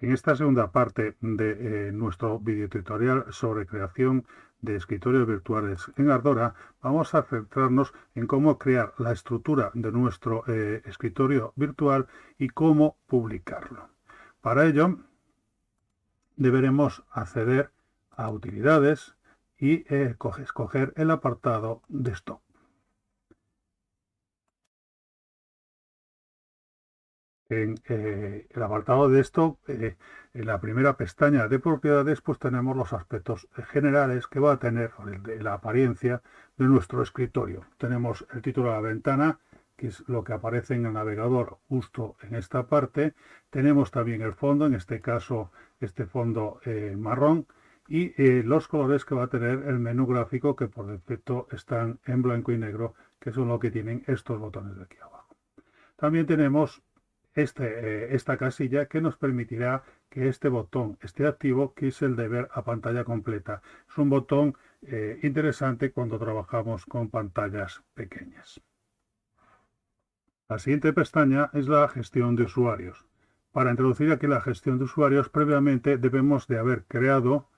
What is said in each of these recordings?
En esta segunda parte de nuestro videotutorial sobre creación de escritorios virtuales en Ardora, vamos a centrarnos en cómo crear la estructura de nuestro escritorio virtual y cómo publicarlo. Para ello, deberemos acceder a utilidades y escoger el apartado Desktop. En el apartado de esto, en la primera pestaña de propiedades, pues tenemos los aspectos generales que va a tener la apariencia de nuestro escritorio. Tenemos el título de la ventana, que es lo que aparece en el navegador justo en esta parte. Tenemos también el fondo, en este caso este fondo marrón, y los colores que va a tener el menú gráfico, que por defecto están en blanco y negro, que son lo que tienen estos botones de aquí abajo. También tenemos esta casilla que nos permitirá que este botón esté activo, que es el de ver a pantalla completa. Es un botón interesante cuando trabajamos con pantallas pequeñas. La siguiente pestaña es la gestión de usuarios. Para introducir aquí la gestión de usuarios, previamente debemos de haber creado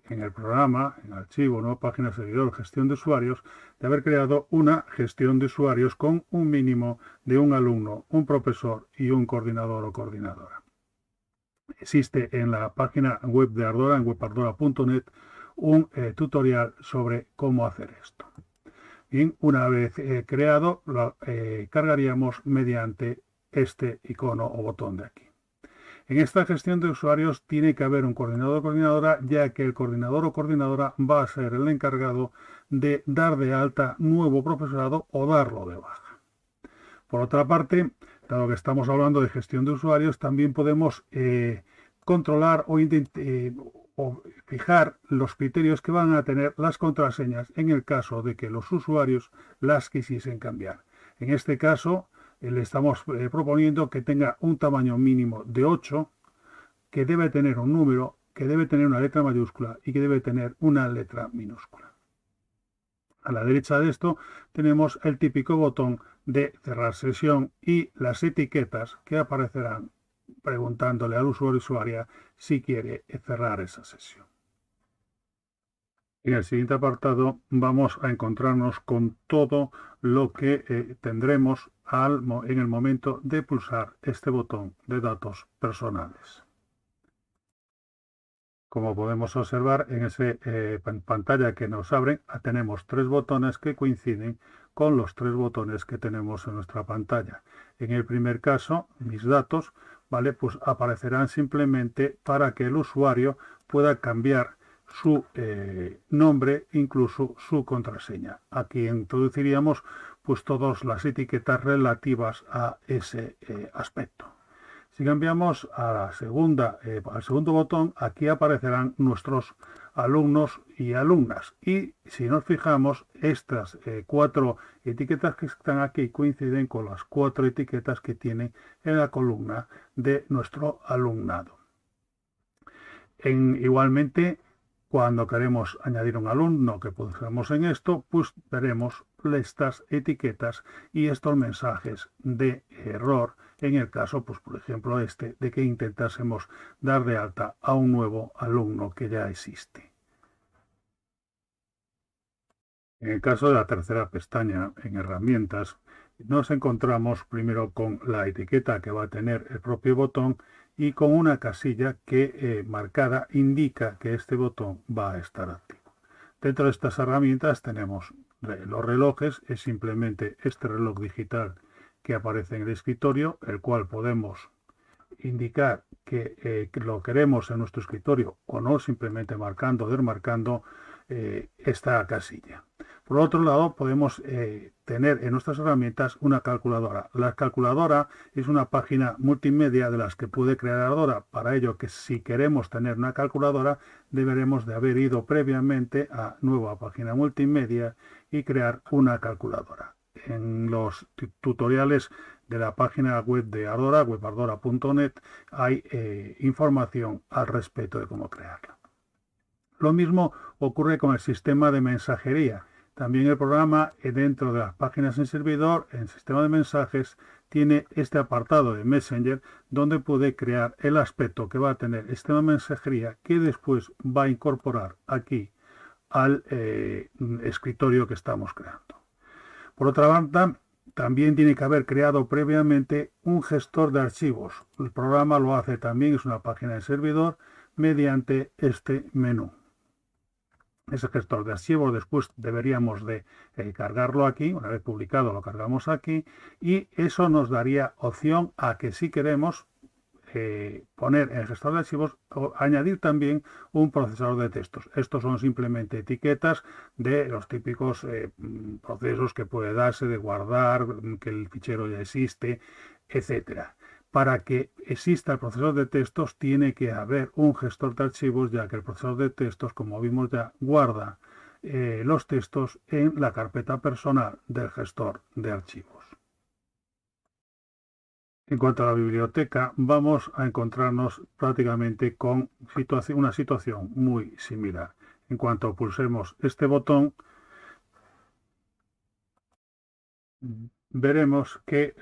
en el programa, en archivo, ¿no? Página servidor, gestión de usuarios, de haber creado una gestión de usuarios con un mínimo de un alumno, un profesor y un coordinador o coordinadora. Existe en la página web de Ardora, en webardora.net, un tutorial sobre cómo hacer esto. Bien, una vez creado, lo cargaríamos mediante este icono o botón de aquí. En esta gestión de usuarios tiene que haber un coordinador o coordinadora, ya que el coordinador o coordinadora va a ser el encargado de dar de alta nuevo profesorado o darlo de baja. Por otra parte, dado que estamos hablando de gestión de usuarios, también podemos controlar o fijar los criterios que van a tener las contraseñas en el caso de que los usuarios las quisiesen cambiar. En este caso, le estamos proponiendo que tenga un tamaño mínimo de 8, que debe tener un número, que debe tener una letra mayúscula y que debe tener una letra minúscula. A la derecha de esto tenemos el típico botón de cerrar sesión y las etiquetas que aparecerán preguntándole al usuario o usuaria si quiere cerrar esa sesión. En el siguiente apartado vamos a encontrarnos con todo lo que tendremos en el momento de pulsar este botón de datos personales. Como podemos observar en esa pantalla que nos abre, tenemos tres botones que coinciden con los tres botones que tenemos en nuestra pantalla. En el primer caso, mis datos, ¿vale? Pues aparecerán simplemente para que el usuario pueda cambiar su nombre, incluso su contraseña. Aquí introduciríamos pues todas las etiquetas relativas a ese aspecto. Si cambiamos a la al segundo botón, aquí aparecerán nuestros alumnos y alumnas. Y si nos fijamos, estas cuatro etiquetas que están aquí coinciden con las cuatro etiquetas que tiene en la columna de nuestro alumnado. Igualmente, cuando queremos añadir un alumno que pulsamos en esto, pues veremos estas etiquetas y estos mensajes de error en el caso, pues por ejemplo, de que intentásemos dar de alta a un nuevo alumno que ya existe. En el caso de la tercera pestaña, en herramientas, nos encontramos primero con la etiqueta que va a tener el propio botón y con una casilla que marcada indica que este botón va a estar activo. Dentro de estas herramientas tenemos los relojes, es simplemente este reloj digital que aparece en el escritorio, el cual podemos indicar que lo queremos en nuestro escritorio o no, simplemente marcando o desmarcando esta casilla. Por otro lado, podemos tener en nuestras herramientas una calculadora. La calculadora es una página multimedia de las que puede crear Ardora. Para ello, que si queremos tener una calculadora, deberemos de haber ido previamente a nueva página multimedia y crear una calculadora. En los tutoriales de la página web de Ardora, webardora.net, hay información al respecto de cómo crearla. Lo mismo ocurre con el sistema de mensajería. También el programa, dentro de las páginas en servidor, en sistema de mensajes, tiene este apartado de Messenger, donde puede crear el aspecto que va a tener el sistema de mensajería, que después va a incorporar aquí al escritorio que estamos creando. Por otra banda, también tiene que haber creado previamente un gestor de archivos. El programa lo hace también, es una página de servidor, mediante este menú. Ese gestor de archivos después deberíamos de cargarlo aquí. Una vez publicado lo cargamos aquí, y eso nos daría opción a que, si queremos, poner en el gestor de archivos o añadir también un procesador de textos. Estos son simplemente etiquetas de los típicos procesos que puede darse de guardar, que el fichero ya existe, etcétera. Para que exista el procesador de textos tiene que haber un gestor de archivos, ya que el procesador de textos, como vimos ya, guarda los textos en la carpeta personal del gestor de archivos. En cuanto a la biblioteca, vamos a encontrarnos prácticamente con una situación muy similar. En cuanto pulsemos este botón, veremos que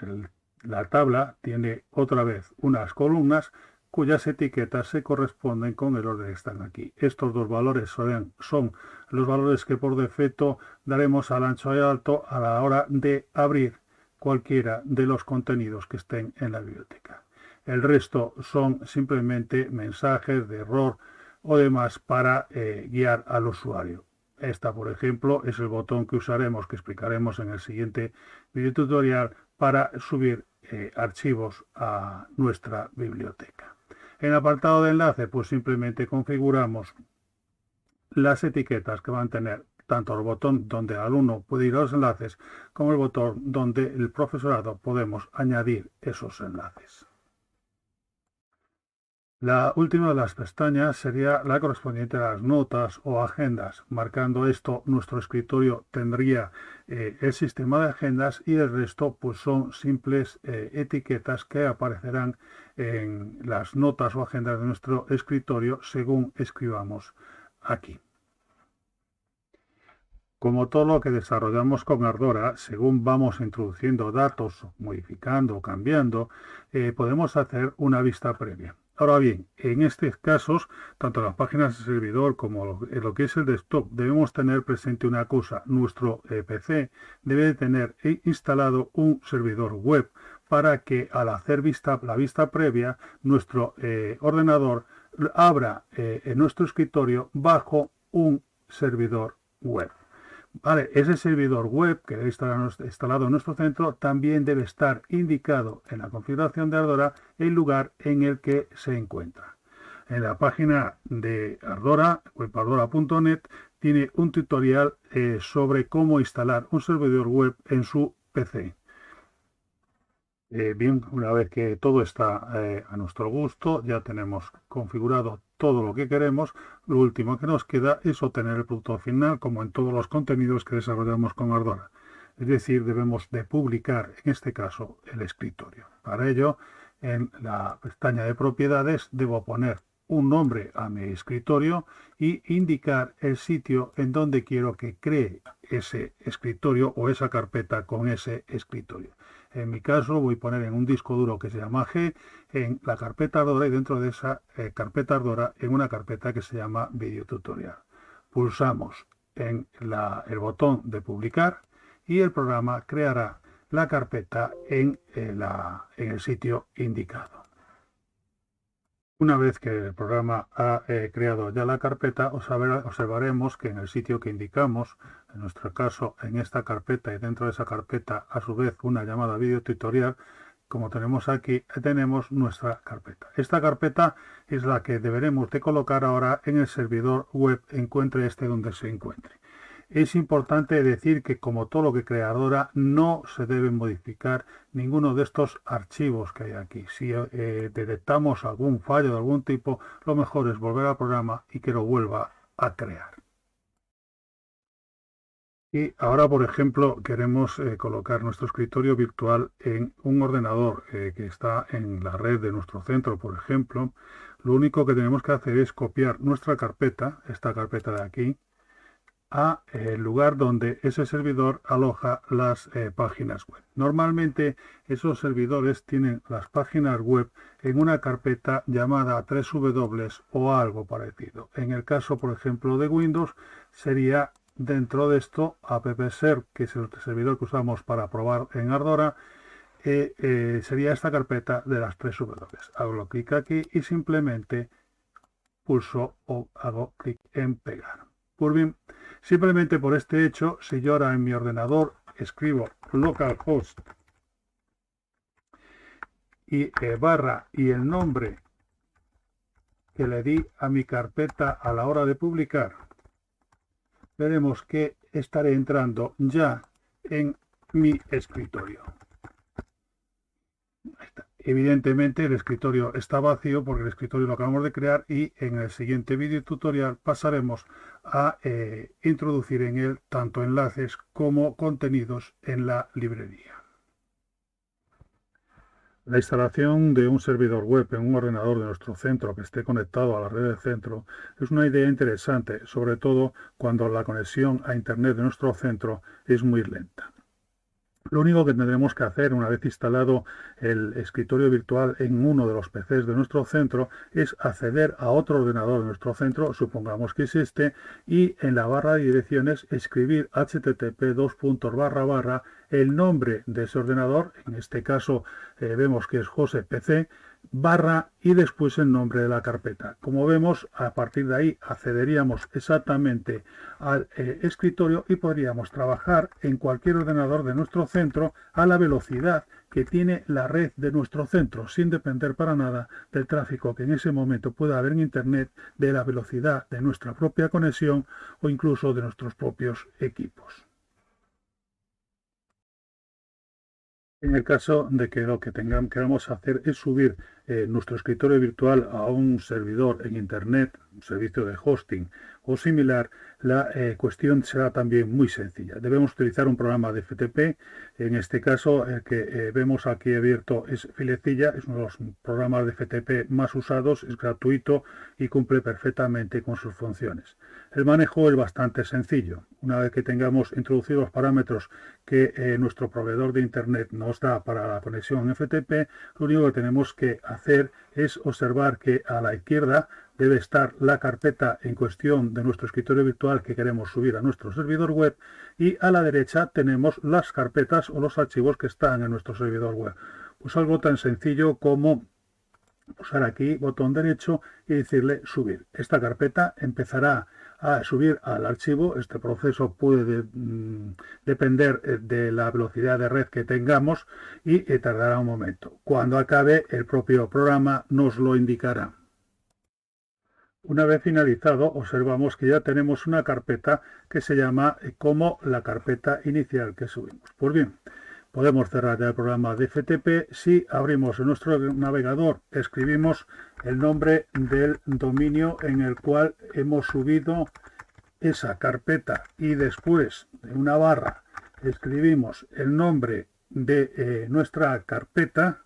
la tabla tiene otra vez unas columnas cuyas etiquetas se corresponden con el orden que están aquí. Estos dos valores son los valores que por defecto daremos al ancho y alto a la hora de abrir cualquiera de los contenidos que estén en la biblioteca. El resto son simplemente mensajes de error o demás para guiar al usuario. Esta, por ejemplo, es el botón que usaremos, que explicaremos en el siguiente videotutorial, para subir archivos a nuestra biblioteca. En el apartado de enlace, pues simplemente configuramos las etiquetas que van a tener tanto el botón donde el alumno puede ir a los enlaces, como el botón donde el profesorado podemos añadir esos enlaces. La última de las pestañas sería la correspondiente a las notas o agendas. Marcando esto, nuestro escritorio tendría el sistema de agendas, y el resto pues son simples etiquetas que aparecerán en las notas o agendas de nuestro escritorio según escribamos aquí. Como todo lo que desarrollamos con Ardora, según vamos introduciendo datos, modificando o cambiando, podemos hacer una vista previa. Ahora bien, en estos casos, tanto en las páginas de servidor como en lo que es el desktop, debemos tener presente una cosa. Nuestro PC debe de tener instalado un servidor web, para que al hacer la vista previa, nuestro ordenador abra en nuestro escritorio bajo un servidor web. Vale, ese servidor web que debe estar instalado en nuestro centro también debe estar indicado en la configuración de Ardora el lugar en el que se encuentra. En la página de Ardora, webardora.net, tiene un tutorial sobre cómo instalar un servidor web en su PC. Bien, una vez que todo está a nuestro gusto, ya tenemos configurado todo lo que queremos. Lo último que nos queda es obtener el producto final, como en todos los contenidos que desarrollamos con Ardora. Es decir, debemos de publicar, en este caso, el escritorio. Para ello, en la pestaña de propiedades, debo poner un nombre a mi escritorio y indicar el sitio en donde quiero que cree ese escritorio o esa carpeta con ese escritorio. En mi caso voy a poner en un disco duro que se llama G, en la carpeta Ardora, y dentro de esa carpeta Ardora en una carpeta que se llama Video Tutorial. Pulsamos en el botón de publicar y el programa creará la carpeta en el sitio indicado. Una vez que el programa ha creado ya la carpeta, observaremos que en el sitio que indicamos, en nuestro caso en esta carpeta, y dentro de esa carpeta a su vez una llamada video tutorial, como tenemos aquí, tenemos nuestra carpeta. Esta carpeta es la que deberemos de colocar ahora en el servidor web, encuentre este donde se encuentre. Es importante decir que, como todo lo que crea Ardora, no se debe modificar ninguno de estos archivos que hay aquí. Si detectamos algún fallo de algún tipo, lo mejor es volver al programa y que lo vuelva a crear. Y ahora, por ejemplo, queremos colocar nuestro escritorio virtual en un ordenador que está en la red de nuestro centro, por ejemplo. Lo único que tenemos que hacer es copiar nuestra carpeta, esta carpeta de aquí, a el lugar donde ese servidor aloja las páginas web. Normalmente esos servidores tienen las páginas web en una carpeta llamada 3W o algo parecido. En el caso, por ejemplo, de Windows, sería dentro de esto appserv, que es el servidor que usamos para probar en Ardora, sería esta carpeta de las 3W. Hago clic aquí y simplemente pulso o hago clic en pegar. Pues bien, simplemente por este hecho, si yo ahora en mi ordenador escribo localhost y barra y el nombre que le di a mi carpeta a la hora de publicar, veremos que estaré entrando ya en mi escritorio. Ahí está. Evidentemente el escritorio está vacío porque el escritorio lo acabamos de crear y en el siguiente vídeo tutorial pasaremos a introducir en él tanto enlaces como contenidos en la librería. La instalación de un servidor web en un ordenador de nuestro centro que esté conectado a la red del centro es una idea interesante, sobre todo cuando la conexión a Internet de nuestro centro es muy lenta. Lo único que tendremos que hacer una vez instalado el escritorio virtual en uno de los PCs de nuestro centro es acceder a otro ordenador de nuestro centro, supongamos que existe, y en la barra de direcciones escribir http:// el nombre de ese ordenador, en este caso vemos que es José PC, barra y después el nombre de la carpeta. Como vemos, a partir de ahí accederíamos exactamente al escritorio y podríamos trabajar en cualquier ordenador de nuestro centro a la velocidad que tiene la red de nuestro centro, sin depender para nada del tráfico que en ese momento pueda haber en Internet, de la velocidad de nuestra propia conexión o incluso de nuestros propios equipos. En el caso de que lo que queramos hacer es subir nuestro escritorio virtual a un servidor en Internet, un servicio de hosting o similar, la cuestión será también muy sencilla. Debemos utilizar un programa de FTP. En este caso, el que vemos aquí abierto es Filecilla, es uno de los programas de FTP más usados, es gratuito y cumple perfectamente con sus funciones. El manejo es bastante sencillo. Una vez que tengamos introducidos los parámetros que nuestro proveedor de Internet nos da para la conexión FTP, lo único que tenemos que hacer es observar que a la izquierda debe estar la carpeta en cuestión de nuestro escritorio virtual que queremos subir a nuestro servidor web y a la derecha tenemos las carpetas o los archivos que están en nuestro servidor web. Pues algo tan sencillo como pulsar aquí, botón derecho y decirle subir. Esta carpeta empezará a subir al archivo. Este proceso puede depender de la velocidad de red que tengamos y tardará un momento. Cuando acabe, el propio programa nos lo indicará. Una vez finalizado, observamos que ya tenemos una carpeta que se llama como la carpeta inicial que subimos. Pues bien, podemos cerrar ya el programa de FTP. Si abrimos en nuestro navegador, escribimos el nombre del dominio en el cual hemos subido esa carpeta y después de una barra escribimos el nombre de nuestra carpeta,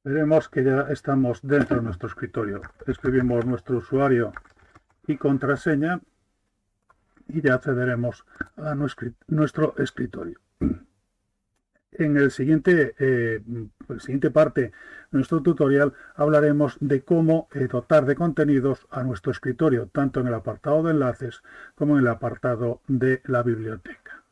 veremos que ya estamos dentro de nuestro escritorio. Escribimos nuestro usuario y contraseña y ya accederemos a nuestro escritorio. En la siguiente parte de nuestro tutorial hablaremos de cómo dotar de contenidos a nuestro escritorio, tanto en el apartado de enlaces como en el apartado de la biblioteca.